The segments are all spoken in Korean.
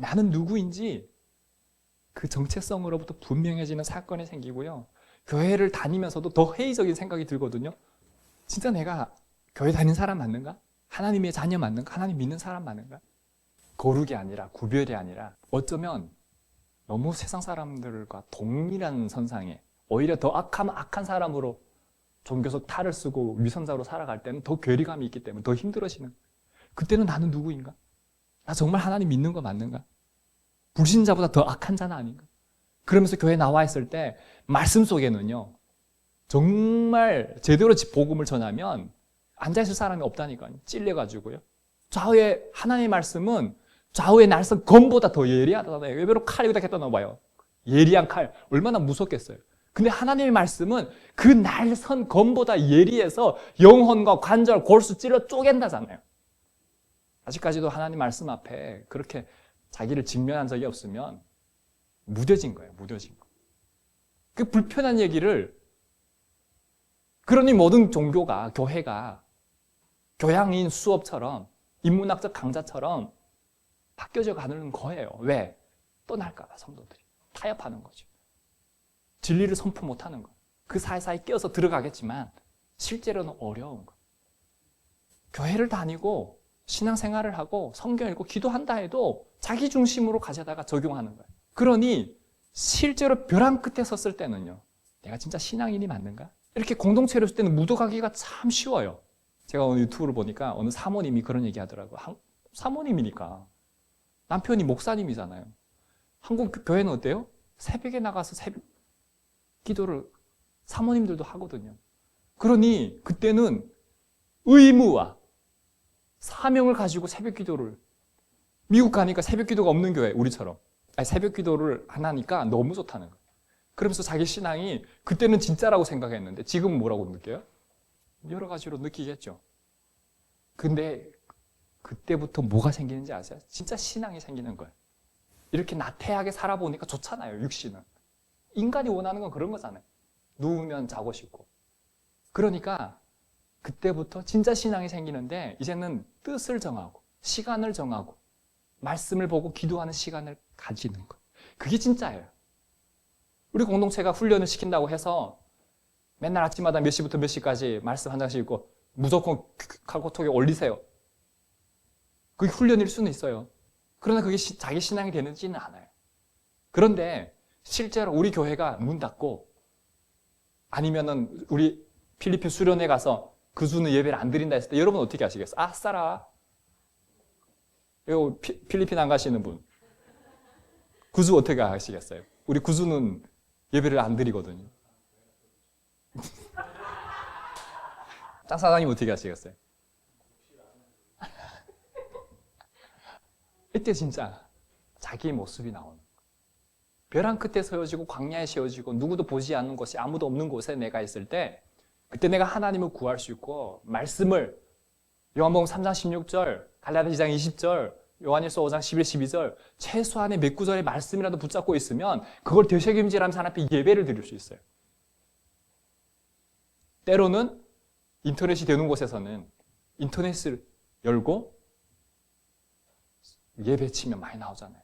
나는 누구인지 그 정체성으로부터 분명해지는 사건이 생기고요. 교회를 다니면서도 더 회의적인 생각이 들거든요. 진짜 내가 교회 다니는 사람 맞는가? 하나님의 자녀 맞는가? 하나님 믿는 사람 맞는가? 거룩이 아니라, 구별이 아니라 어쩌면 너무 세상 사람들과 동일한 선상에 오히려 더 악한 사람으로 종교적 탈을 쓰고 위선자로 살아갈 때는 더 괴리감이 있기 때문에 더 힘들어지는. 그때는 나는 누구인가? 나 정말 하나님 믿는 거 맞는가? 불신자보다 더 악한 자는 아닌가? 그러면서 교회에 나와 있을 때 말씀 속에는요, 정말 제대로 복음을 전하면 앉아있을 사람이 없다니까요. 찔려가지고요. 좌우의 하나님의 말씀은 좌우의 날선 검보다 더 예리하다잖아요. 외배로 칼 여기다 갖다 넣어봐요. 예리한 칼 얼마나 무섭겠어요. 근데 하나님의 말씀은 그 날선 검보다 예리해서 영혼과 관절, 골수 찔러 쪼갠다잖아요. 아직까지도 하나님 말씀 앞에 그렇게 자기를 직면한 적이 없으면 무뎌진 거예요. 무뎌진 거. 그 불편한 얘기를, 그러니 모든 종교가, 교회가 교양인 수업처럼 인문학적 강좌처럼 바뀌어져 가는 거예요. 왜? 떠날까 봐 성도들이 타협하는 거죠. 진리를 선포 못하는 거. 그 사이사이 끼어서 들어가겠지만 실제로는 어려운 거. 교회를 다니고 신앙생활을 하고 성경 읽고 기도한다 해도 자기 중심으로 가져다가 적용하는 거예요. 그러니 실제로 벼랑 끝에 섰을 때는요, 내가 진짜 신앙인이 맞는가? 이렇게 공동체로 있을 때는 묻어가기가 참 쉬워요. 제가 오늘 유튜브를 보니까 어느 사모님이 그런 얘기 하더라고요. 사모님이니까 남편이 목사님이잖아요. 한국 교회는 어때요? 새벽에 나가서 새벽 기도를 사모님들도 하거든요. 그러니 그때는 의무와 사명을 가지고 새벽 기도를, 미국 가니까 새벽 기도가 없는 교회, 우리처럼 새벽 기도를 하니까 너무 좋다는 거예요. 그러면서 자기 신앙이 그때는 진짜라고 생각했는데 지금은 뭐라고 느껴요? 여러 가지로 느끼겠죠. 근데 그때부터 뭐가 생기는지 아세요? 진짜 신앙이 생기는 거예요. 이렇게 나태하게 살아보니까 좋잖아요, 육신은. 인간이 원하는 건 그런 거잖아요. 누우면 자고 싶고. 그러니까 그때부터 진짜 신앙이 생기는데 이제는 뜻을 정하고 시간을 정하고 말씀을 보고 기도하는 시간을 가지는 거예요. 그게 진짜예요. 우리 공동체가 훈련을 시킨다고 해서 맨날 아침마다 몇 시부터 몇 시까지 말씀 한 장씩 읽고 무조건 카카오톡에 올리세요. 그게 훈련일 수는 있어요. 그러나 그게 자기 신앙이 되는지는 않아요. 그런데 실제로 우리 교회가 문 닫고 아니면은 우리 필리핀 수련회 가서 그 주는 예배를 안 드린다 했을 때 여러분 어떻게 하시겠어요? 아싸라. 이거 필리핀 안 가시는 분. 구주 어떻게 하시겠어요? 우리 구주는 예배를 안 드리거든요. 장 사장님 어떻게 하시겠어요? 이때 진짜 자기 모습이 나오는 거예요. 벼랑 끝에 세워지고 광야에 세워지고 누구도 보지 않는 곳에 아무도 없는 곳에 내가 있을 때 그때 내가 하나님을 구할 수 있고 말씀을 요한복음 3장 16절, 갈라디아 2장 20절, 요한일서 5장 11, 12절 최소한의 몇 구절의 말씀이라도 붙잡고 있으면 그걸 되새김질하면서 하나님 앞에 예배를 드릴 수 있어요. 때로는 인터넷이 되는 곳에서는 인터넷을 열고 예배 치면 많이 나오잖아요.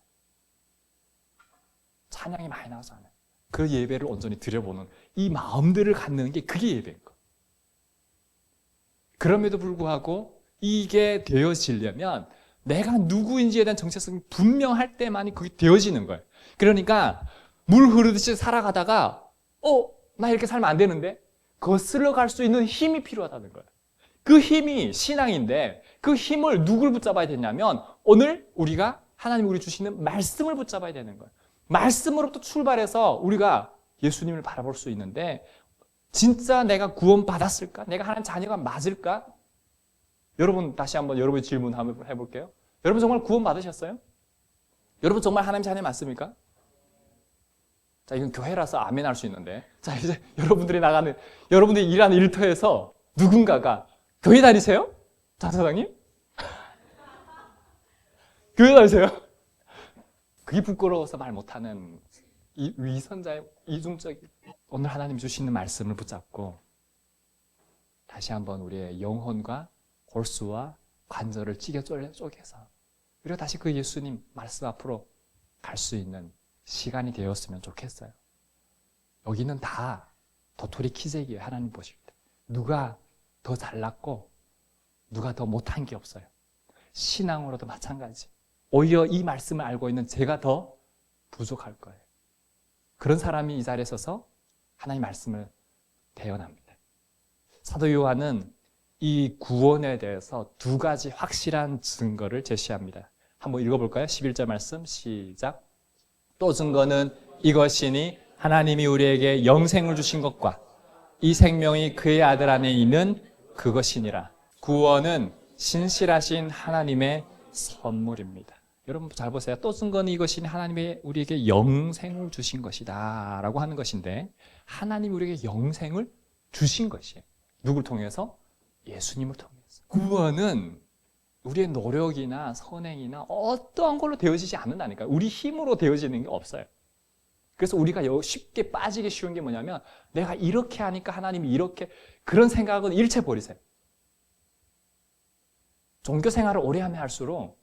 찬양이 많이 나오잖아요. 그 예배를 온전히 드려보는 이 마음들을 갖는 게 그게 예배인 거예요. 그럼에도 불구하고 이게 되어지려면 내가 누구인지에 대한 정체성이 분명할 때만이 그게 되어지는 거예요. 그러니까 물 흐르듯이 살아가다가 나 이렇게 살면 안 되는데 거슬러 갈 수 있는 힘이 필요하다는 거예요. 그 힘이 신앙인데 그 힘을 누굴 붙잡아야 되냐면 오늘 우리가 하나님 우리 주시는 말씀을 붙잡아야 되는 거예요. 말씀으로부터 출발해서 우리가 예수님을 바라볼 수 있는데 진짜 내가 구원받았을까? 내가 하나님 자녀가 맞을까? 여러분 다시 한번 여러분의 질문 한번 해볼게요. 여러분 정말 구원받으셨어요? 여러분 정말 하나님 자녀 맞습니까? 자, 이건 교회라서 아멘 할 수 있는데 자, 이제 여러분들이 일하는 일터에서 누군가가 교회 다니세요? 장사장님? 교회 다니세요? 그게 부끄러워서 말 못하는 이 위선자의 이중적인 오늘 하나님 주시는 말씀을 붙잡고 다시 한번 우리의 영혼과 골수와 관절을 찢겨 쪼개서 우리가 다시 그 예수님 말씀 앞으로 갈 수 있는 시간이 되었으면 좋겠어요. 여기는 다 도토리 키재기예요. 하나님 보실 때. 누가 더 잘났고 누가 더 못한 게 없어요. 신앙으로도 마찬가지. 오히려 이 말씀을 알고 있는 제가 더 부족할 거예요. 그런 사람이 이 자리에 서서 하나님의 말씀을 대언합니다. 사도 요한은 이 구원에 대해서 두 가지 확실한 증거를 제시합니다. 한번 읽어볼까요? 11절 말씀 시작. 또 증거는 이것이니 하나님이 우리에게 영생을 주신 것과 이 생명이 그의 아들 안에 있는 그것이니라. 구원은 신실하신 하나님의 선물입니다. 여러분 잘 보세요. 또 증거는 이것이니 하나님이 우리에게 영생을 주신 것이다 라고 하는 것인데, 하나님이 우리에게 영생을 주신 것이에요. 누굴 통해서? 예수님을 통해서. 구원은 우리의 노력이나 선행이나 어떠한 걸로 되어지지 않는다니까요. 우리 힘으로 되어지는 게 없어요. 그래서 우리가 쉽게 빠지기 쉬운 게 뭐냐면, 내가 이렇게 하니까 하나님이 이렇게, 그런 생각은 일체 버리세요. 종교 생활을 오래 하면 할수록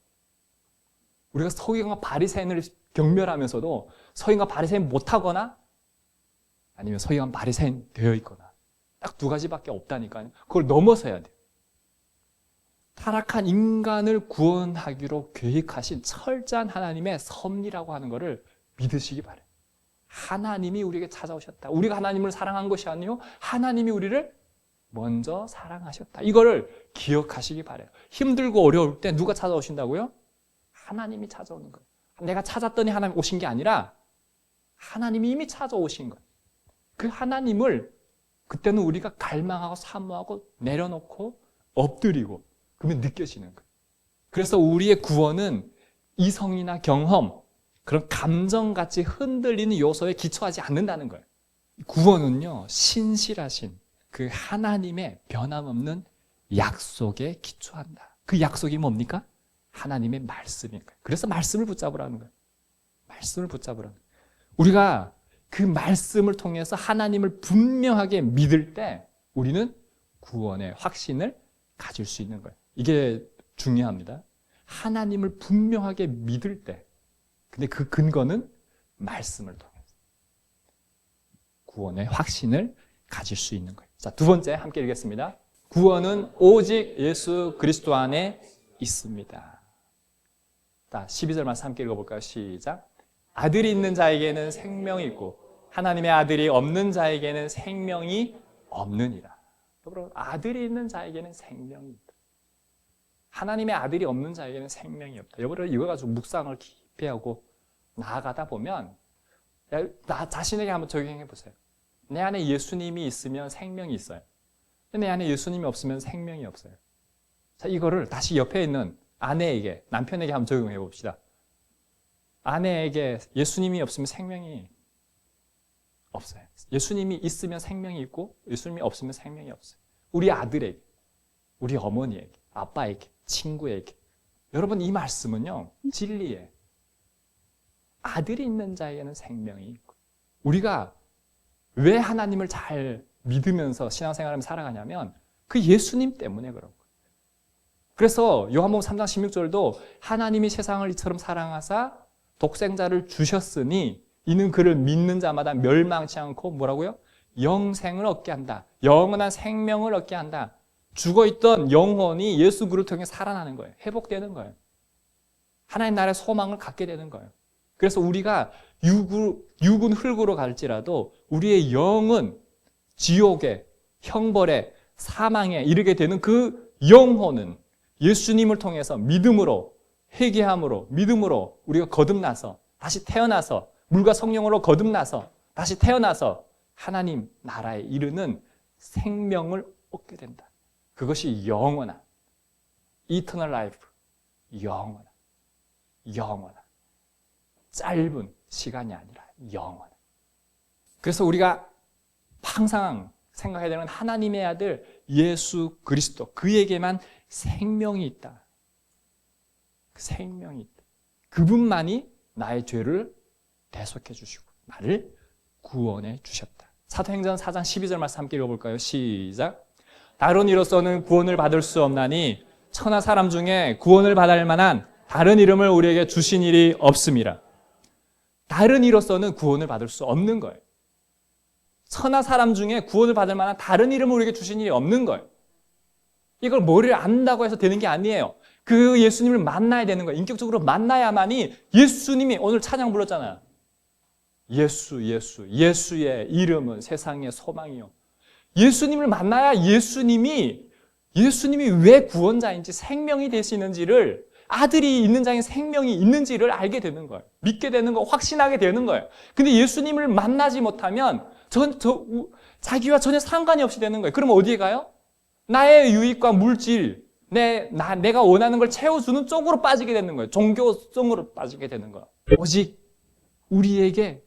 우리가 서기관과 바리새인을 경멸하면서도 서기관과 바리새인 못하거나 아니면 서기관 바리새인 되어 있거나 딱 두 가지밖에 없다니까요. 그걸 넘어서야 돼요. 타락한 인간을 구원하기로 계획하신 철저한 하나님의 섭리라고 하는 것을 믿으시기 바라요. 하나님이 우리에게 찾아오셨다. 우리가 하나님을 사랑한 것이 아니요 하나님이 우리를 먼저 사랑하셨다. 이거를 기억하시기 바라요. 힘들고 어려울 때 누가 찾아오신다고요? 하나님이 찾아오는 거예요. 내가 찾았더니 하나님 오신 게 아니라 하나님이 이미 찾아오신 거예요. 그 하나님을 그때는 우리가 갈망하고 사모하고 내려놓고 엎드리고 그러면 느껴지는 거예요. 그래서 우리의 구원은 이성이나 경험, 그런 감정같이 흔들리는 요소에 기초하지 않는다는 거예요. 구원은요, 신실하신 그 하나님의 변함없는 약속에 기초한다. 그 약속이 뭡니까? 하나님의 말씀인 거예요. 그래서 말씀을 붙잡으라는 거예요. 말씀을 붙잡으라는 거예요. 우리가 그 말씀을 통해서 하나님을 분명하게 믿을 때 우리는 구원의 확신을 가질 수 있는 거예요. 이게 중요합니다. 하나님을 분명하게 믿을 때, 근데 그 근거는 말씀을 통해서 구원의 확신을 가질 수 있는 거예요. 자, 두 번째 함께 읽겠습니다. 구원은 오직 예수 그리스도 안에 있습니다. 자, 12절 말씀 함께 읽어볼까요? 시작. 아들이 있는 자에게는 생명이 있고 하나님의 아들이 없는 자에게는 생명이 없느니라. 여러분, 아들이 있는 자에게는 생명이 있다. 하나님의 아들이 없는 자에게는 생명이 없다. 여러분, 이거 가지고 묵상을 깊이 하고 나아가다 보면 나 자신에게 한번 적용해 보세요. 내 안에 예수님이 있으면 생명이 있어요. 내 안에 예수님이 없으면 생명이 없어요. 자, 이거를 다시 옆에 있는 아내에게, 남편에게 한번 적용해 봅시다. 아내에게 예수님이 없으면 생명이 없어요. 예수님이 있으면 생명이 있고 예수님이 없으면 생명이 없어요. 우리 아들에게, 우리 어머니에게, 아빠에게, 친구에게. 여러분, 이 말씀은요, 진리예요. 아들이 있는 자에게는 생명이 있고, 우리가 왜 하나님을 잘 믿으면서 신앙생활을 살아가냐면 그 예수님 때문에 그런 거예요. 그래서 요한복음 3장 16절도 하나님이 세상을 이처럼 사랑하사 독생자를 주셨으니 이는 그를 믿는 자마다 멸망치 않고 뭐라고요? 영생을 얻게 한다. 영원한 생명을 얻게 한다. 죽어있던 영혼이 예수 그리스도를 통해 살아나는 거예요. 회복되는 거예요. 하나님 나라의 소망을 갖게 되는 거예요. 그래서 우리가 육은 흙으로 갈지라도 우리의 영은 지옥에, 형벌에, 사망에 이르게 되는 그 영혼은 예수님을 통해서 믿음으로, 회개함으로, 믿음으로 우리가 거듭나서 다시 태어나서 물과 성령으로 거듭나서 다시 태어나서 하나님 나라에 이르는 생명을 얻게 된다. 그것이 영원한 Eternal Life, 영원한 짧은 시간이 아니라 영원한. 그래서 우리가 항상 생각해야 되는 하나님의 아들 예수 그리스도, 그에게만 생명이 있다. 생명이 있다. 그분만이 나의 죄를 대속해 주시고 나를 구원해 주셨다. 사도행전 4장 12절 말씀 함께 읽어볼까요? 시작. 다른 이로서는 구원을 받을 수 없나니 천하 사람 중에 구원을 받을 만한 다른 이름을 우리에게 주신 일이 없습니다. 다른 이로서는 구원을 받을 수 없는 거예요. 천하 사람 중에 구원을 받을 만한 다른 이름을 우리에게 주신 일이 없는 거예요. 이걸 뭐를 안다고 해서 되는 게 아니에요. 그 예수님을 만나야 되는 거예요. 인격적으로 만나야만이 예수님이 오늘 찬양 불렀잖아요. 예수의 이름은 세상의 소망이요. 예수님을 만나야 예수님이 왜 구원자인지 생명이 되시는지를 아들이 있는 자인 생명이 있는지를 알게 되는 거예요. 믿게 되는 거, 확신하게 되는 거예요. 근데 예수님을 만나지 못하면 자기와 전혀 상관이 없이 되는 거예요. 그럼 어디에 가요? 나의 유익과 물질, 내가 원하는 걸 채워주는 쪽으로 빠지게 되는 거예요. 종교 쪽으로 빠지게 되는 거예요. 오직 우리에게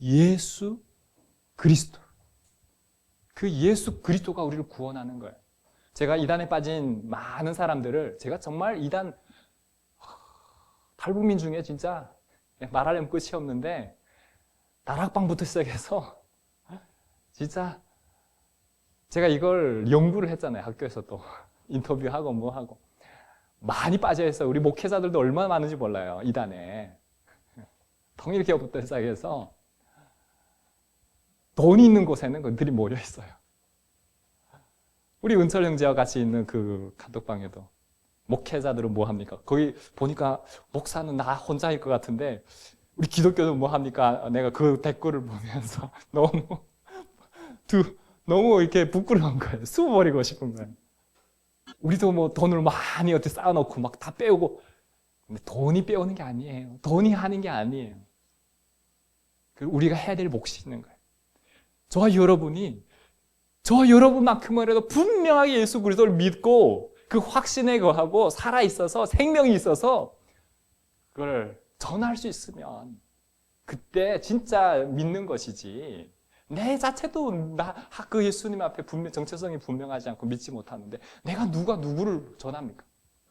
예수 그리스도, 그 예수 그리스도가 우리를 구원하는 거예요. 제가 이단에 빠진 많은 사람들을 제가 정말 이단 탈북민 중에 진짜 말하려면 끝이 없는데 다락방부터 시작해서 진짜 제가 이걸 연구를 했잖아요. 학교에서도 인터뷰하고 뭐하고 많이 빠져있어요. 우리 목회자들도 얼마나 많은지 몰라요. 이단에 통일교부터 시작해서 돈이 있는 곳에는 그들이 모여있어요. 우리 은철 형제와 같이 있는 그 카톡방에도 목회자들은 뭐 합니까? 거기 보니까 목사는 나 혼자일 것 같은데 우리 기독교는 뭐 합니까? 내가 그 댓글을 보면서 너무 이렇게 부끄러운 거예요. 숨어버리고 싶은 거예요. 우리도 뭐 돈을 많이 어떻게 쌓아놓고 막 다 빼오고, 근데 돈이 빼오는 게 아니에요. 돈이 하는 게 아니에요. 우리가 해야 될 몫이 있는 거예요. 저와 여러분만큼이라도 분명하게 예수 그리스도를 믿고 그 확신에 거하고 살아있어서 생명이 있어서 그걸 전할 수 있으면 그때 진짜 믿는 것이지, 내 자체도 그 예수님 앞에 정체성이 분명하지 않고 믿지 못하는데 내가 누구를 전합니까?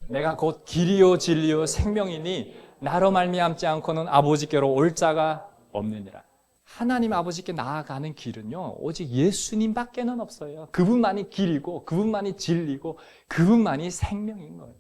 내가 곧 길이요 진리요 생명이니 나로 말미암지 않고는 아버지께로 올 자가 없느니라. 하나님 아버지께 나아가는 길은요, 오직 예수님밖에는 없어요. 그분만이 길이고 그분만이 진리고 그분만이 생명인 거예요.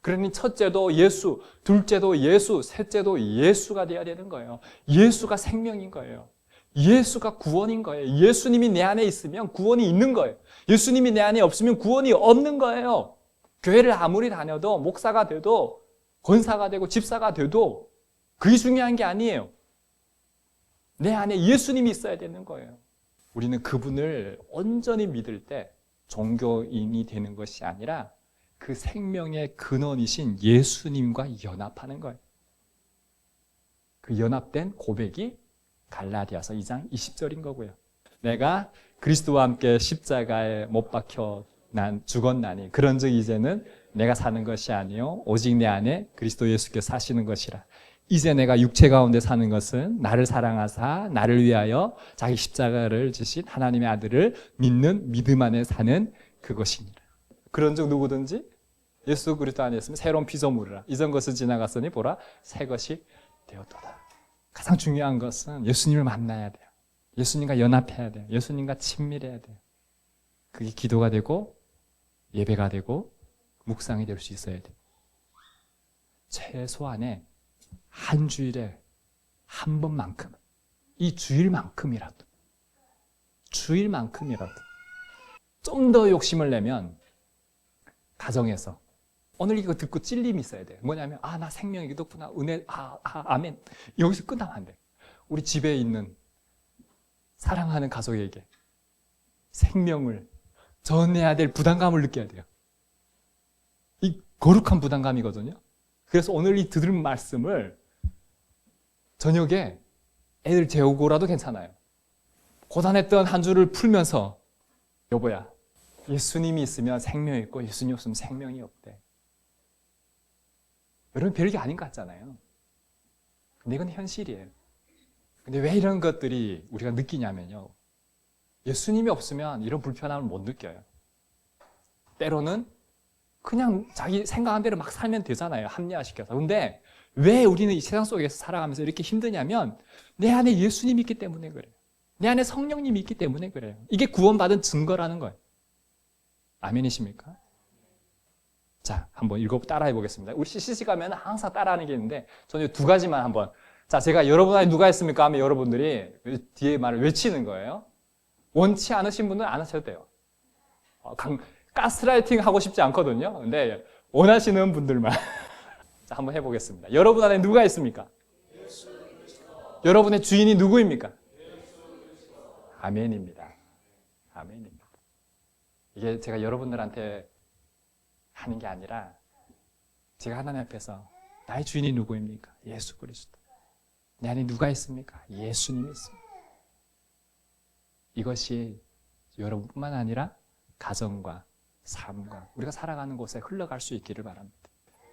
그러니 첫째도 예수, 둘째도 예수, 셋째도 예수가 되어야 되는 거예요. 예수가 생명인 거예요. 예수가 구원인 거예요. 예수님이 내 안에 있으면 구원이 있는 거예요. 예수님이 내 안에 없으면 구원이 없는 거예요. 교회를 아무리 다녀도 목사가 돼도 권사가 되고 집사가 돼도 그게 중요한 게 아니에요. 내 안에 예수님이 있어야 되는 거예요. 우리는 그분을 온전히 믿을 때 종교인이 되는 것이 아니라 그 생명의 근원이신 예수님과 연합하는 거예요. 그 연합된 고백이 갈라디아서 2장 20절인 거고요. 내가 그리스도와 함께 십자가에 못 박혀 죽었나니 그런즉 이제는 내가 사는 것이 아니요 오직 내 안에 그리스도 예수께서 사시는 것이라. 이제 내가 육체 가운데 사는 것은 나를 사랑하사 나를 위하여 자기 십자가를 지신 하나님의 아들을 믿는 믿음 안에 사는 그것이니라. 그런즉 누구든지 예수 그리스도 안에 있으면 새로운 피조물이라. 이전 것은 지나갔으니 보라 새 것이 되었도다. 가장 중요한 것은 예수님을 만나야 돼요. 예수님과 연합해야 돼요. 예수님과 친밀해야 돼요. 그게 기도가 되고 예배가 되고 묵상이 될 수 있어야 돼요. 최소한의 한 주일에 한 번만큼, 이 주일만큼이라도 좀 더 욕심을 내면 가정에서 오늘 이거 듣고 찔림이 있어야 돼요. 뭐냐면 나 생명이 기도구나, 은혜, 아멘. 여기서 끝나면 안 돼요. 우리 집에 있는 사랑하는 가족에게 생명을 전해야 될 부담감을 느껴야 돼요. 이 거룩한 부담감이거든요. 그래서 오늘 이 들은 말씀을 저녁에 애들 재우고라도 괜찮아요. 고단했던 한 주를 풀면서 여보야, 예수님이 있으면 생명이 있고 예수님 없으면 생명이 없대. 여러분 별게 아닌 것 같잖아요. 근데 이건 현실이에요. 근데 왜 이런 것들이 우리가 느끼냐면요, 예수님이 없으면 이런 불편함을 못 느껴요. 때로는 그냥 자기 생각한 대로 막 살면 되잖아요. 합리화시켜서. 근데 왜 우리는 이 세상 속에서 살아가면서 이렇게 힘드냐면 내 안에 예수님이 있기 때문에 그래요. 내 안에 성령님이 있기 때문에 그래요. 이게 구원받은 증거라는 거예요. 아멘이십니까? 자, 한번 따라해 보겠습니다. 우리 CCC 가면 항상 따라하는 게 있는데 저는 두 가지만 한번. 자, 제가 여러분 안에 누가 있습니까? 하면 여러분들이 뒤에 말을 외치는 거예요. 원치 않으신 분은 안 하셔도 돼요. 가스라이팅 하고 싶지 않거든요. 근데 원하시는 분들만. 자, 한번 해보겠습니다. 여러분 안에 누가 있습니까? 여러분의 주인이 누구입니까? 아멘입니다. 아멘입니다. 이게 제가 여러분들한테 하는 게 아니라 제가 하나님 앞에서 나의 주인이 누구입니까? 예수 그리스도. 내 안에 누가 있습니까? 예수님이 있습니다. 이것이 여러분뿐만 아니라 가정과 삶과 우리가 살아가는 곳에 흘러갈 수 있기를 바랍니다.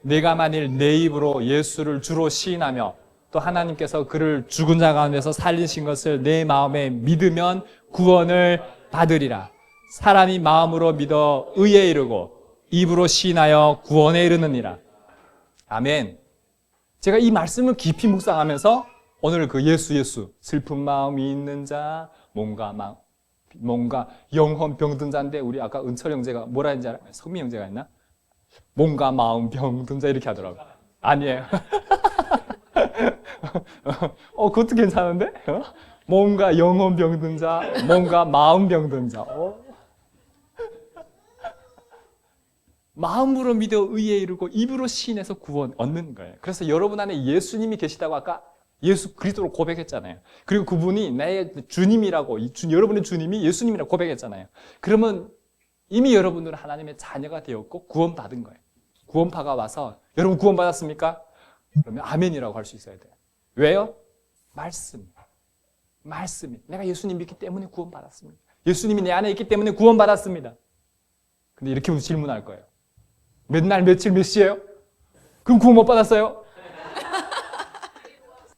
내가 만일 내 입으로 예수를 주로 시인하며 또 하나님께서 그를 죽은 자 가운데서 살리신 것을 내 마음에 믿으면 구원을 받으리라. 사람이 마음으로 믿어 의에 이르고 입으로 시인하여 구원에 이르느니라. 아멘. 제가 이 말씀을 깊이 묵상하면서 오늘 그 예수 슬픈 마음이 있는 자 뭔가 영혼 병든 자인데 우리 아까 은철 형제가 뭐라 했는지 알아요? 성미 형제가 했나? 뭔가 마음 병든 자 이렇게 하더라고. 아니에요. 그것도 괜찮은데? 뭔가 영혼 병든 자, 뭔가 마음 병든 자. 마음으로 믿어 의에 이르고 입으로 시인해서 구원 얻는 거예요. 그래서 여러분 안에 예수님이 계시다고 아까 예수 그리스도로 고백했잖아요. 그리고 그분이 나의 주님이라고, 여러분의 주님이 예수님이라고 고백했잖아요. 그러면 이미 여러분들은 하나님의 자녀가 되었고 구원받은 거예요. 구원파가 와서 여러분 구원받았습니까? 그러면 아멘이라고 할 수 있어야 돼요. 왜요? 말씀이. 내가 예수님 믿기 때문에 구원받았습니다. 예수님이 내 안에 있기 때문에 구원받았습니다. 근데 이렇게 질문할 거예요. 몇 날, 며칠, 몇 시예요? 그럼 구원 못 받았어요?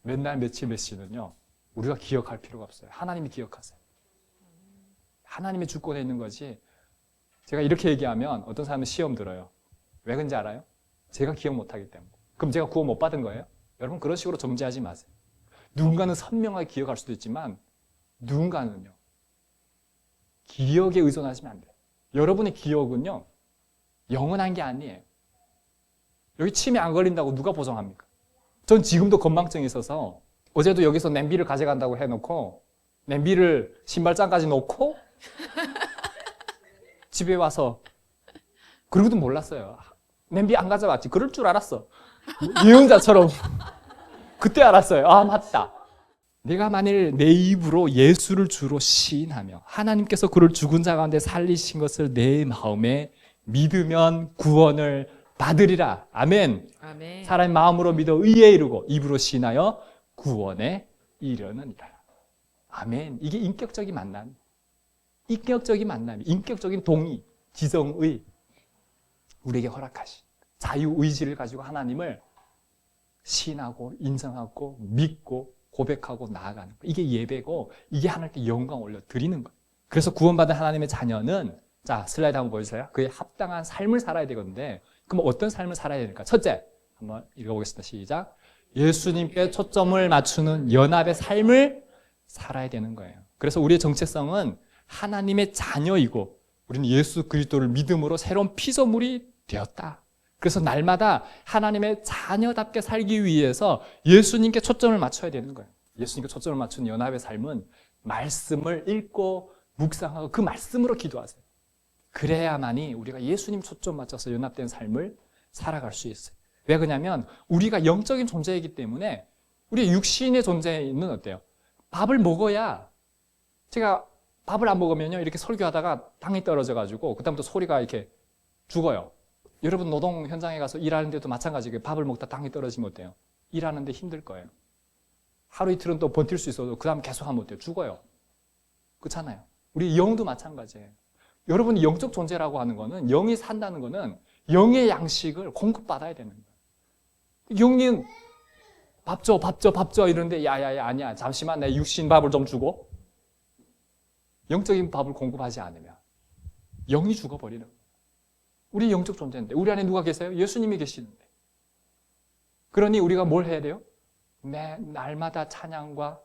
몇 날, 며칠, 몇 시는요, 우리가 기억할 필요가 없어요. 하나님이 기억하세요. 하나님의 주권에 있는 거지. 제가 이렇게 얘기하면 어떤 사람은 시험 들어요. 왜 그런지 알아요? 제가 기억 못하기 때문에. 그럼 제가 구원 못 받은 거예요? 여러분 그런 식으로 정죄하지 마세요. 누군가는 선명하게 기억할 수도 있지만 누군가는요, 기억에 의존하시면 안 돼요. 여러분의 기억은요, 영원한 게 아니에요. 여기 치매 안 걸린다고 누가 보장합니까? 전 지금도 건망증이 있어서 어제도 여기서 냄비를 가져간다고 해놓고 냄비를 신발장까지 놓고 집에 와서 그러고도 몰랐어요. 냄비 안 가져왔지. 그럴 줄 알았어. 예언자처럼 그때 알았어요. 아, 맞다. 내가 만일 내 입으로 예수를 주로 시인하며 하나님께서 그를 죽은 자 가운데 살리신 것을 내 마음에 믿으면 구원을 받으리라. 아멘. 아멘. 사람의 마음으로 믿어 의에 이르고 입으로 시인하여 구원에 이르느니라. 아멘. 이게 인격적인 만남. 인격적인 동의, 지성의 우리에게 허락하신 자유의지를 가지고 하나님을 신하고 인정하고 믿고 고백하고 나아가는 거. 이게 예배고 이게 하나님께 영광 올려드리는 거예요. 그래서 구원받은 하나님의 자녀는 자, 슬라이드 한번 보여주세요. 그에 합당한 삶을 살아야 되겠는데 그럼 어떤 삶을 살아야 되니까? 첫째, 한번 읽어보겠습니다. 시작. 예수님께 초점을 맞추는 연합의 삶을 살아야 되는 거예요. 그래서 우리의 정체성은 하나님의 자녀이고 우리는 예수 그리스도를 믿음으로 새로운 피조물이 되었다. 그래서 날마다 하나님의 자녀답게 살기 위해서 예수님께 초점을 맞춰야 되는 거예요. 예수님께 초점을 맞춘 연합의 삶은 말씀을 읽고 묵상하고 그 말씀으로 기도하세요. 그래야만이 우리가 예수님 초점 맞춰서 연합된 삶을 살아갈 수 있어요. 왜 그러냐면 우리가 영적인 존재이기 때문에 우리 육신의 존재는 어때요? 밥을 먹어야 제가 밥을 안 먹으면요 이렇게 설교하다가 당이 떨어져가지고 그다음부터 소리가 이렇게 죽어요. 여러분 노동 현장에 가서 일하는데도 마찬가지예요. 밥을 먹다 당이 떨어지면 어때요? 일하는데 힘들 거예요. 하루 이틀은 또 버틸 수 있어도 그 다음 계속 하면 어때요? 죽어요. 그렇잖아요. 우리 영도 마찬가지예요. 여러분이 영적 존재라고 하는 거는 영이 산다는 거는 영의 양식을 공급받아야 되는 거예요. 영은 밥 줘 이러는데 야야야 아니야. 잠시만 내 육신 밥을 좀 주고 영적인 밥을 공급하지 않으면 영이 죽어버리는 거예요. 우리 영적 존재인데 우리 안에 누가 계세요? 예수님이 계시는데. 그러니 우리가 뭘 해야 돼요? 매 날마다 찬양과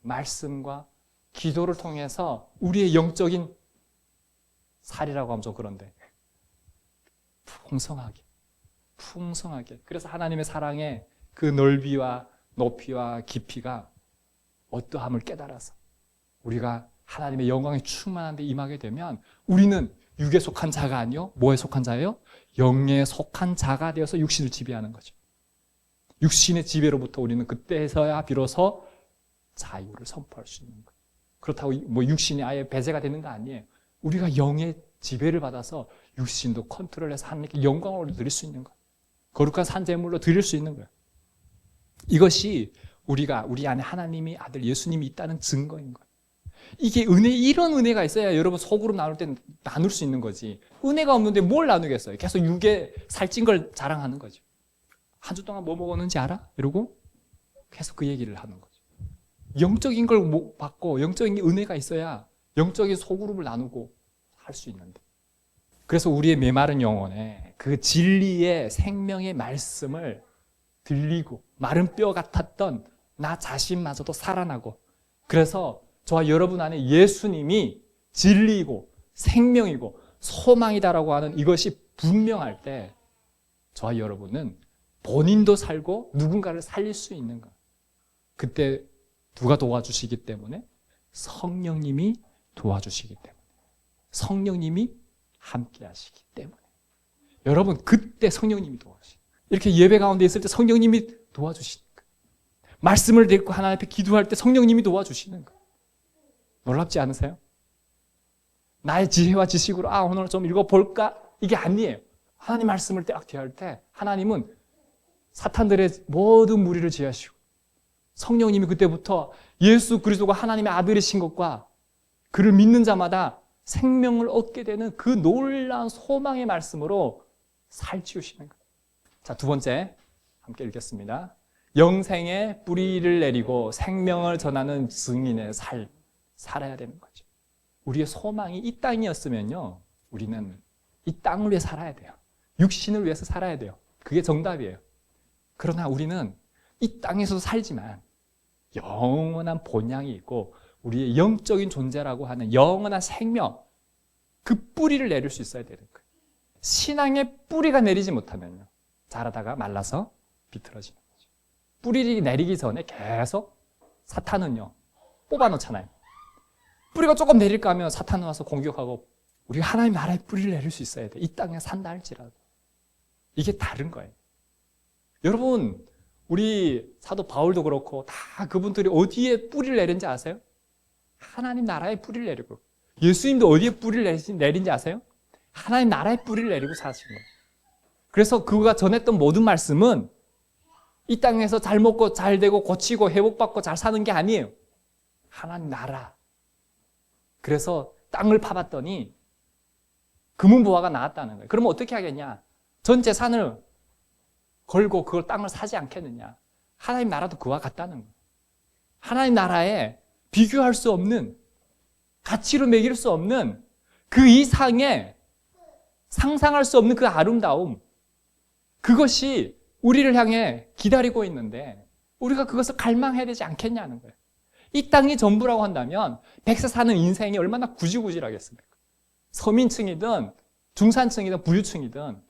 말씀과 기도를 통해서 우리의 영적인 살이라고 하면 좀 그런데 풍성하게, 풍성하게. 그래서 하나님의 사랑의 그 넓이와 높이와 깊이가 어떠함을 깨달아서 우리가 하나님의 영광에 충만한 데 임하게 되면 우리는 육에 속한 자가 아니요 뭐에 속한 자예요? 영에 속한 자가 되어서 육신을 지배하는 거죠. 육신의 지배로부터 우리는 그때서야 비로소 자유를 선포할 수 있는 거예요. 그렇다고 뭐 육신이 아예 배제가 되는 거 아니에요. 우리가 영의 지배를 받아서 육신도 컨트롤해서 하나님께 영광을 드릴 수 있는 거예요. 거룩한 산제물로 드릴 수 있는 거예요. 이것이 우리가 우리 안에 하나님이 아들 예수님이 있다는 증거인 거예요. 이게 이런 은혜가 있어야 여러분 소그룹 나눌 때 나눌 수 있는 거지. 은혜가 없는데 뭘 나누겠어요? 계속 육에 살찐 걸 자랑하는 거죠. 한 주 동안 뭐 먹었는지 알아? 이러고 계속 그 얘기를 하는 거죠. 영적인 걸 받고 영적인 은혜가 있어야 영적인 소그룹을 나누고 할 수 있는데. 그래서 우리의 메마른 영혼에 그 진리의 생명의 말씀을 들리고 마른 뼈 같았던 나 자신마저도 살아나고, 그래서 저와 여러분 안에 예수님이 진리이고 생명이고 소망이다라고 하는 이것이 분명할 때 저와 여러분은 본인도 살고 누군가를 살릴 수 있는 거예요. 그때 누가 도와주시기 때문에? 성령님이 도와주시기 때문에, 성령님이 함께 하시기 때문에. 여러분 그때 성령님이 도와주시는 거예요. 이렇게 예배 가운데 있을 때 성령님이 도와주시는 거예요. 말씀을 듣고 하나님 앞에 기도할 때 성령님이 도와주시는 거예요. 놀랍지 않으세요? 나의 지혜와 지식으로 오늘 좀 읽어볼까? 이게 아니에요. 하나님 말씀을 딱 대할 때 하나님은 사탄들의 모든 무리를 제하시고 성령님이 그때부터 예수 그리스도가 하나님의 아들이신 것과 그를 믿는 자마다 생명을 얻게 되는 그 놀라운 소망의 말씀으로 살찌우시는 거예요. 자, 두 번째 함께 읽겠습니다. 영생의 뿌리를 내리고 생명을 전하는 증인의 살아야 되는 거죠. 우리의 소망이 이 땅이었으면요, 우리는 이 땅을 위해 살아야 돼요. 육신을 위해서 살아야 돼요. 그게 정답이에요. 그러나 우리는 이 땅에서도 살지만 영원한 본향이 있고 우리의 영적인 존재라고 하는 영원한 생명, 그 뿌리를 내릴 수 있어야 되는 거예요. 신앙의 뿌리가 내리지 못하면요, 자라다가 말라서 비틀어지는 거죠. 뿌리를 내리기 전에 계속 사탄은요 뽑아놓잖아요. 뿌리가 조금 내릴까 하면 사탄은 와서 공격하고, 우리가 하나님 나라의 뿌리를 내릴 수 있어야 돼. 이 땅에 산다 할지라도. 이게 다른 거예요. 여러분, 우리 사도 바울도 그렇고 다 그분들이 어디에 뿌리를 내린지 아세요? 하나님 나라의 뿌리를 내리고, 예수님도 어디에 뿌리를 내린지 아세요? 하나님 나라의 뿌리를 내리고 사신 거예요. 그래서 그가 전했던 모든 말씀은 이 땅에서 잘 먹고 잘 되고 고치고 회복받고 잘 사는 게 아니에요. 하나님 나라. 그래서 땅을 파봤더니 금은보화가 나왔다는 거예요. 그러면 어떻게 하겠냐? 전 재산을 걸고 그걸 땅을 사지 않겠느냐? 하나님 나라도 그와 같다는 거예요. 하나님 나라에 비교할 수 없는, 가치로 매길 수 없는 그 이상의 상상할 수 없는 그 아름다움, 그것이 우리를 향해 기다리고 있는데 우리가 그것을 갈망해야 되지 않겠냐는 거예요. 이 땅이 전부라고 한다면 백세 사는 인생이 얼마나 구질구질하겠습니까? 서민층이든 중산층이든 부유층이든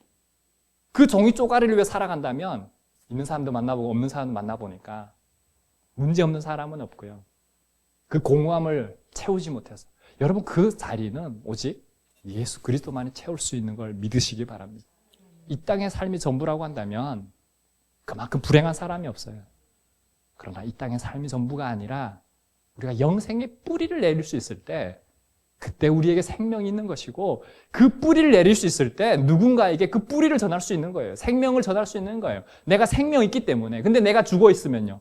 그 종이 쪼가리를 위해 살아간다면 있는 사람도 만나보고 없는 사람도 만나보니까 문제없는 사람은 없고요. 그 공허함을 채우지 못해서, 여러분 그 자리는 오직 예수 그리스도만이 채울 수 있는 걸 믿으시기 바랍니다. 이 땅의 삶이 전부라고 한다면 그만큼 불행한 사람이 없어요. 그러나 이 땅의 삶이 전부가 아니라 우리가 영생의 뿌리를 내릴 수 있을 때 그때 우리에게 생명이 있는 것이고, 그 뿌리를 내릴 수 있을 때 누군가에게 그 뿌리를 전할 수 있는 거예요. 생명을 전할 수 있는 거예요. 내가 생명이 있기 때문에. 근데 내가 죽어 있으면요,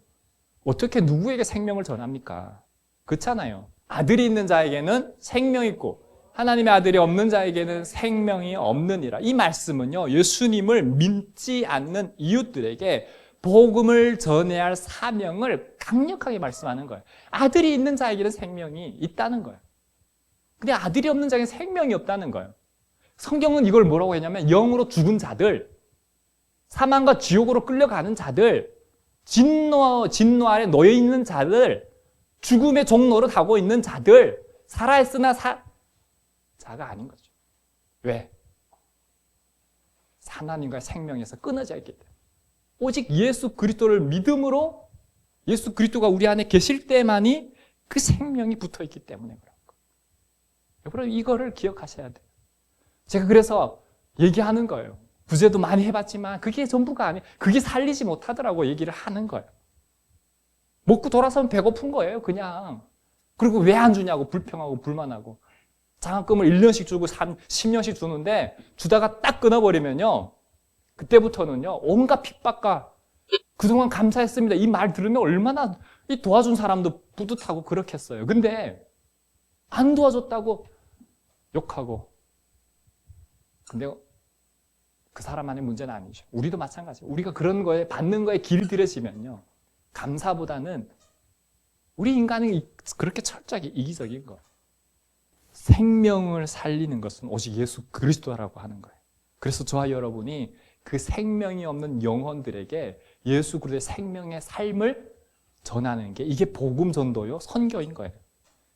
어떻게 누구에게 생명을 전합니까? 그렇잖아요. 아들이 있는 자에게는 생명이 있고 하나님의 아들이 없는 자에게는 생명이 없느니라. 이 말씀은요, 예수님을 믿지 않는 이웃들에게 복음을 전해야 할 사명을 강력하게 말씀하는 거예요. 아들이 있는 자에게는 생명이 있다는 거예요. 근데 아들이 없는 자에게는 생명이 없다는 거예요. 성경은 이걸 뭐라고 했냐면 영으로 죽은 자들, 사망과 지옥으로 끌려가는 자들, 진노 아래 놓여 있는 자들, 죽음의 종노릇 하고 있는 자들, 살아있으나 자가 아닌 거죠. 왜? 하나님과의 생명에서 끊어져 있기 때문에 오직 예수 그리스도를 믿음으로 예수 그리스도가 우리 안에 계실 때만이 그 생명이 붙어 있기 때문에 그런 거예요. 여러분 이거를 기억하셔야 돼요. 제가 그래서 얘기하는 거예요. 구제도 많이 해봤지만 그게 전부가 아니에요. 그게 살리지 못하더라고 얘기를 하는 거예요. 먹고 돌아서면 배고픈 거예요 그냥. 그리고 왜 안 주냐고 불평하고 불만하고 장학금을 1년씩 주고 10년씩 주는데 주다가 딱 끊어버리면요 그때부터는요 온갖 핍박과 그동안 감사했습니다 이 말 들으면 얼마나 이 도와준 사람도 뿌듯하고 그렇겠어요. 근데 안 도와줬다고 욕하고. 근데 그 사람만의 문제는 아니죠. 우리도 마찬가지예요. 우리가 그런 거에 받는 거에 길들여지면요 감사보다는 우리 인간은 그렇게 철저하게 이기적인 거예요. 생명을 살리는 것은 오직 예수 그리스도라고 하는 거예요. 그래서 저와 여러분이 그 생명이 없는 영혼들에게 예수 그리스도의 생명의 삶을 전하는 게 이게 복음 전도요 선교인 거예요.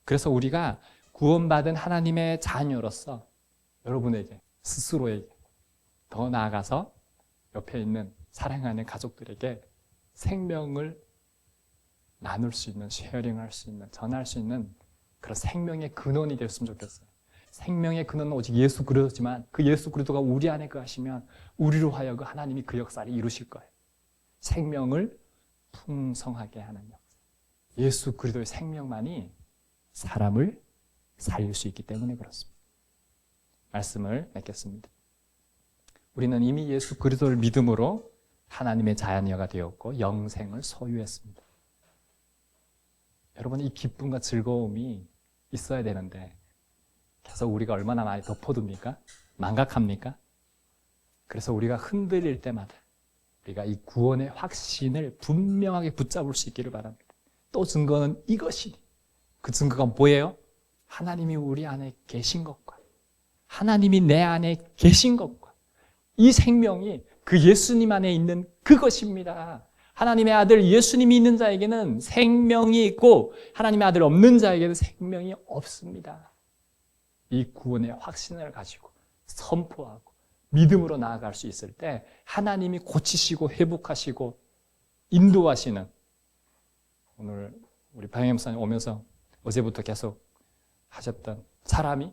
그래서 우리가 구원받은 하나님의 자녀로서 여러분에게 스스로에게 더 나아가서 옆에 있는 사랑하는 가족들에게 생명을 나눌 수 있는, 쉐어링할 수 있는, 전할 수 있는 그런 생명의 근원이 됐으면 좋겠어요. 생명의 근원은 오직 예수 그리스도지만 그 예수 그리스도가 우리 안에 거하시면 우리로 하여금 하나님이 그 역사를 이루실 거예요. 생명을 풍성하게 하는 역사. 예수 그리스도의 생명만이 사람을 살릴 수 있기 때문에 그렇습니다. 말씀을 맺겠습니다. 우리는 이미 예수 그리스도를 믿음으로 하나님의 자녀가 되었고 영생을 소유했습니다. 여러분 이 기쁨과 즐거움이 있어야 되는데 계속 우리가 얼마나 많이 덮어둡니까? 망각합니까? 그래서 우리가 흔들릴 때마다 우리가 이 구원의 확신을 분명하게 붙잡을 수 있기를 바랍니다. 또 증거는 이것이니 그 증거가 뭐예요? 하나님이 우리 안에 계신 것과 하나님이 내 안에 계신 것과 이 생명이 그 예수님 안에 있는 그것입니다. 하나님의 아들 예수님이 있는 자에게는 생명이 있고 하나님의 아들 없는 자에게는 생명이 없습니다. 이 구원의 확신을 가지고 선포하고 믿음으로 나아갈 수 있을 때 하나님이 고치시고 회복하시고 인도하시는 오늘 우리 방영 목사님 오면서 어제부터 계속 하셨던 사람이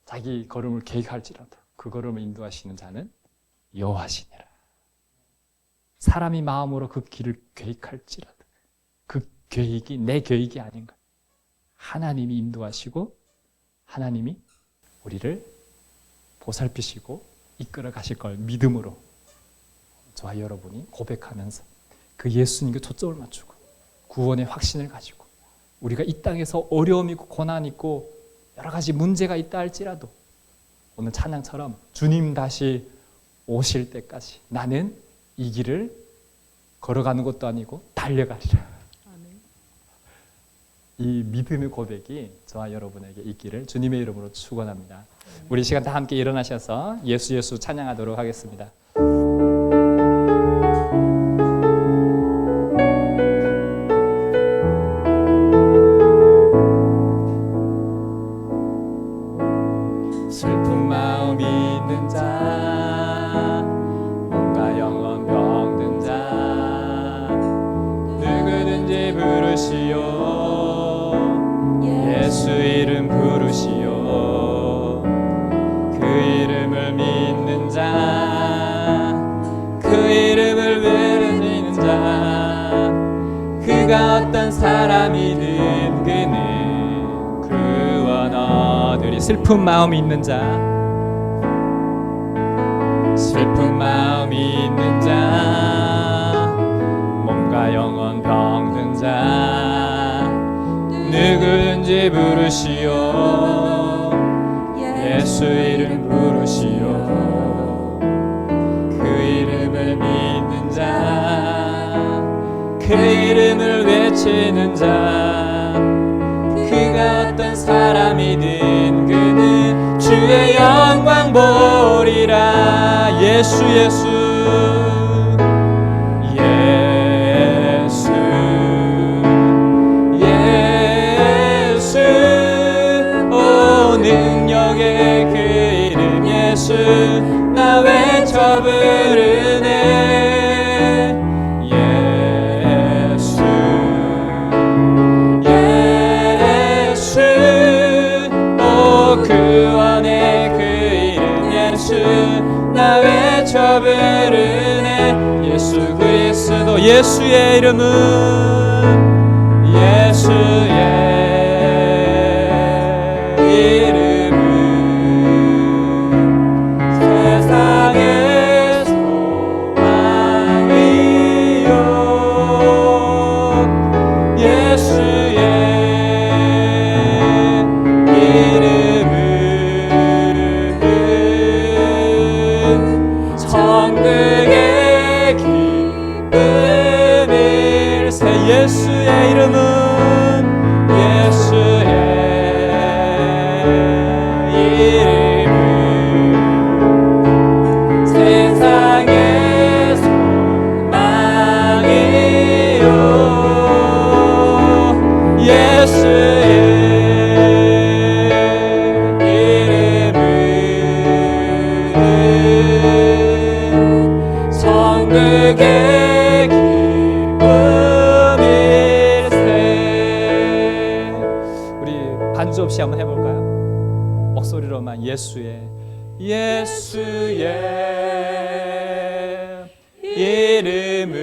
자기 걸음을 계획할지라도 그 걸음을 인도하시는 자는 여호와시니라. 사람이 마음으로 그 길을 계획할지라도 그 계획이 내 계획이 아닌가. 하나님이 인도하시고 하나님이 우리를 보살피시고 이끌어 가실 걸 믿음으로 저와 여러분이 고백하면서 그 예수님께 초점을 맞추고 구원의 확신을 가지고 우리가 이 땅에서 어려움이 있고 고난이 있고 여러 가지 문제가 있다 할지라도 오늘 찬양처럼 주님 다시 오실 때까지 나는 이 길을 걸어가는 것도 아니고 달려가리라. 이 믿음의 고백이 저와 여러분에게 있기를 주님의 이름으로 축원합니다. 우리 시간 다 함께 일어나셔서 예수 예수 찬양하도록 하겠습니다. 슬픈 마음 있는 자 몸과 영혼 병든 자 누구든지 부르시오 예수 이름 부르시오 그 이름을 믿는 자 그 이름을 외치는 자 그가 어떤 사람이든 그는 구원 얻으리. 슬픈 마음 있는 자 슬픈 마음 있는 자 몸과 영혼 병든 자 누구든지 부르시오 예수 이름 부르시오 그 이름을 믿는 자 그 이름을 외치는 자 그가 어떤 사람이든 그는 주의 영광 보리라. 예수 예수 예수 예수 오 능력의 그 이름 예수 나 외쳐 예수의 이름은 예수의 이름은 세상의 소망이요 예수의 이름은 천국의 기쁨일세 예수의 이름은 예수의 이름은 세상의 소망이요 예수의 이름은 천국의 기쁨일세. 우리 반주 없이 한번 해볼까요? 목소리로만 예수의 이름은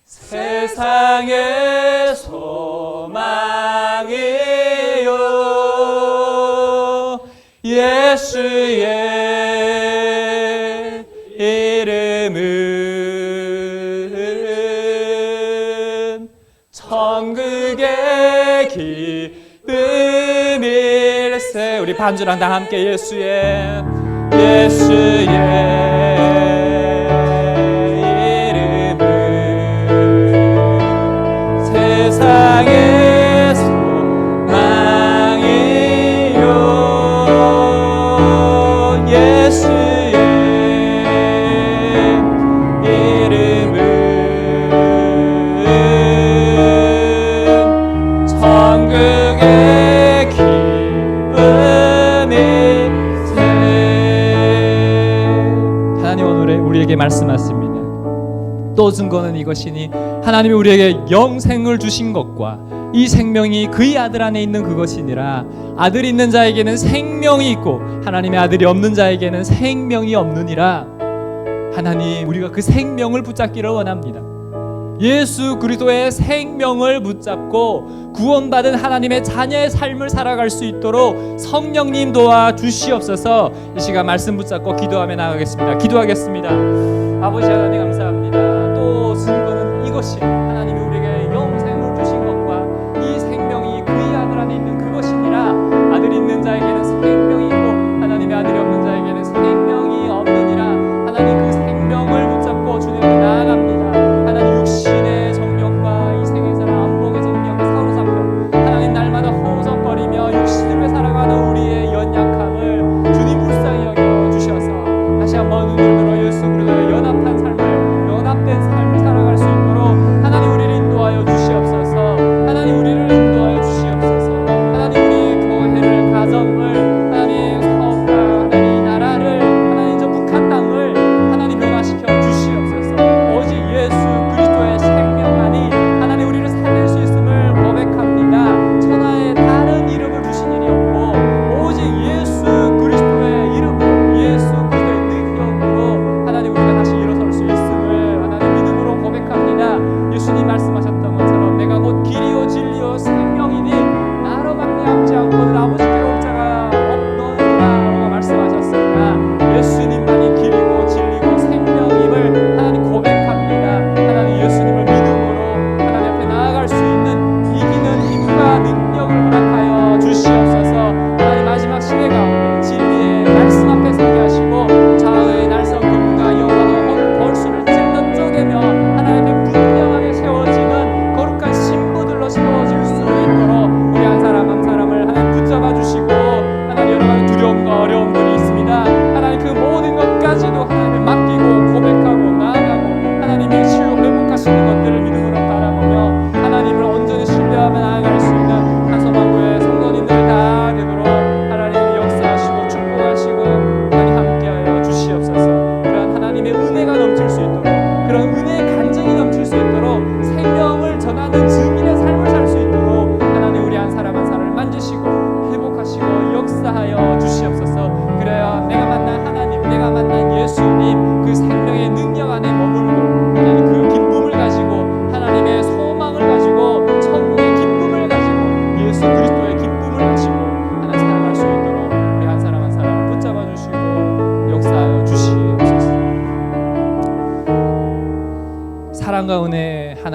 세상의 소망이요 예수의 이름은 천국의 기쁨일세. 우리 반주랑 다 함께 예수의 이름은 세상의 소망이요 예수의 이름은 천국의 기쁨일세. 하나님 오늘 우리에게 말씀하십니다. 또 증거는 이것이니 하나님이 우리에게 영생을 주신 것과 이 생명이 그의 아들 안에 있는 그것이니라. 아들이 있는 자에게는 생명이 있고 하나님의 아들이 없는 자에게는 생명이 없느니라. 하나님, 우리가 그 생명을 붙잡기를 원합니다. 예수 그리스도의 생명을 붙잡고 구원받은 하나님의 자녀의 삶을 살아갈 수 있도록 성령님 도와주시옵소서. 이 시간 말씀 붙잡고 기도하며 나가겠습니다. 기도하겠습니다. 아버지 하나님 감사합니다. 또 증거는 이것이 하나님이 우리에게 영생을 주신 것과 이 생명이 그의 아들 안에 있는 그것이니라. 아들이 있는 자에게는 생명이 있고 하나님의 아들이 없는 자에게는 생명이 없느니라. 하나님 그 생명을 붙잡고 주님께 나아갑니다. 하나님 육신의 정욕과 이 생의 사랑 안목의 정욕에 사로잡혀 하나님 날마다 허우적거리며 육신을 위해 살아가는 우리의 연약함을 주님 불쌍히 여겨 주셔서 다시 한번 눈을 들어 예수 그리스도의 연합된 삶을 살아갈 수 있도록 하나님 우리를 인도하여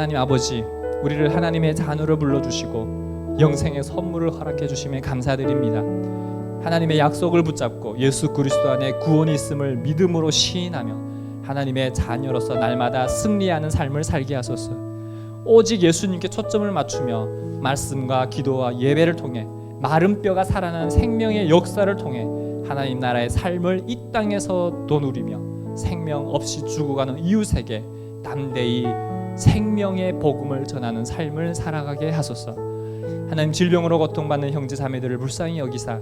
하나님 아버지, 우리를 하나님의 자녀로 불러주시고 영생의 선물을 허락해 주심에 감사드립니다. 하나님의 약속을 붙잡고 예수 그리스도 안에 구원이 있음을 믿음으로 시인하며 하나님의 자녀로서 날마다 승리하는 삶을 살게 하소서. 오직 예수님께 초점을 맞추며 말씀과 기도와 예배를 통해 마른 뼈가 살아나는 생명의 역사를 통해 하나님 나라의 삶을 이 땅에서도 누리며 생명 없이 죽어가는 이웃에게 담대히 생명의 복음을 전하는 삶을 살아가게 하소서. 하나님, 질병으로 고통받는 형제 자매들을 불쌍히 여기사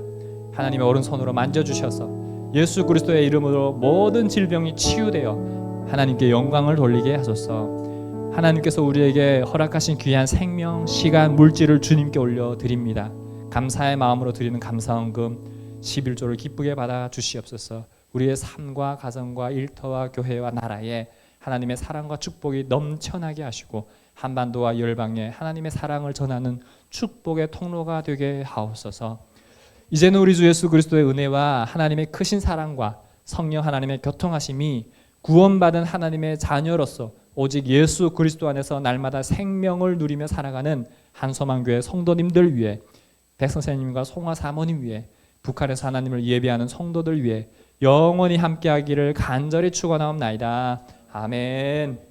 하나님의 오른손으로 만져주셔서 예수 그리스도의 이름으로 모든 질병이 치유되어 하나님께 영광을 돌리게 하소서. 하나님께서 우리에게 허락하신 귀한 생명, 시간, 물질을 주님께 올려드립니다. 감사의 마음으로 드리는 감사헌금 11조를 기쁘게 받아 주시옵소서. 우리의 삶과 가정과 일터와 교회와 나라에 하나님의 사랑과 축복이 넘쳐나게 하시고 한반도와 열방에 하나님의 사랑을 전하는 축복의 통로가 되게 하옵소서. 이제는 우리 주 예수 그리스도의 은혜와 하나님의 크신 사랑과 성령 하나님의 교통하심이 구원받은 하나님의 자녀로서 오직 예수 그리스도 안에서 날마다 생명을 누리며 살아가는 한소망교회 성도님들 위해, 백선생님과 송화 사모님 위해, 북한에서 하나님을 예배하는 성도들 위해 영원히 함께하기를 간절히 축원하옵나이다. 아멘.